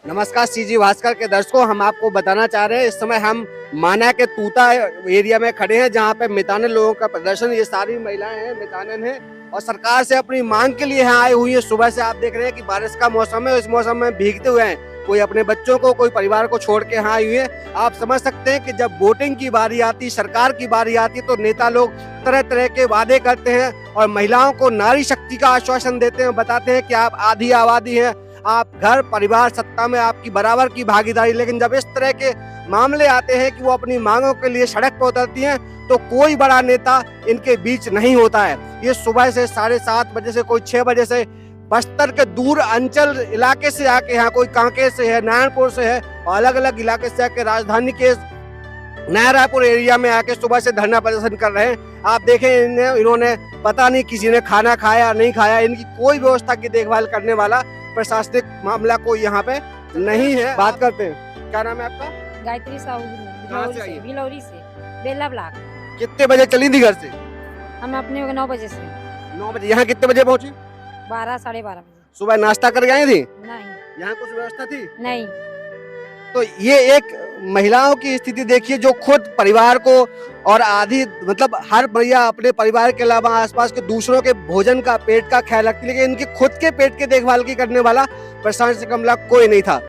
नमस्कार सीजी भास्कर के दर्शकों, हम आपको बताना चाह रहे हैं इस समय हम माना के तूता एरिया में खड़े हैं जहां पे मितानिन लोगों का प्रदर्शन। ये सारी महिलाएं हैं, मितानिन हैं और सरकार से अपनी मांग के लिए यहाँ आई हुई है। सुबह से आप देख रहे हैं कि बारिश का मौसम है, इस मौसम में भीगते हुए हैं। कोई अपने बच्चों को, कोई परिवार को छोड़ के यहाँ आई हुई है। आप समझ सकते हैं कि जब वोटिंग की बारी आती, सरकार की बारी आती, तो नेता लोग तरह तरह के वादे करते हैं और महिलाओं को नारी शक्ति का आश्वासन देते हैं, बताते हैं कि आप आधी आबादी हैं, आप घर परिवार सत्ता में आपकी बराबर की भागीदारी। लेकिन जब इस तरह के मामले आते हैं कि वो अपनी मांगों के लिए सड़क पर उतरती हैं, तो कोई बड़ा नेता इनके बीच नहीं होता है। ये सुबह से 7:30 बजे से, कोई 6 बजे से बस्तर के दूर अंचल इलाके से आके, यहाँ कोई कांके से है, नारायणपुर से है और अलग अलग इलाके से आके राजधानी के नया रायपुर एरिया में आके सुबह से धरना प्रदर्शन कर रहे हैं। आप देखें इन्होंने पता नहीं किसी ने खाना खाया नहीं खाया, इनकी कोई व्यवस्था की देखभाल करने वाला प्रशासनिक मामला कोई यहाँ पे नहीं है। बात करते हैं, क्या नाम है आपका? गायत्री साहू, कहाँ से आई है? भिलौरी से, बेला ब्लॉक। कितने बजे चली थी घर से? हम अपने 9 बजे से 9 बजे। यहाँ कितने बजे पहुंची? 12 साढ़े 12 बजे। सुबह नाश्ता करके आई थी? नहीं यहाँ कुछ व्यवस्था थी? नहीं। तो ये एक महिलाओं की स्थिति देखिए, जो खुद परिवार को और आधी मतलब हर भैया अपने परिवार के अलावा आसपास के दूसरों के भोजन का, पेट का ख्याल रखती, लेकिन इनके खुद के पेट के देखभाल की करने वाला प्रशासन से कमला कोई नहीं था।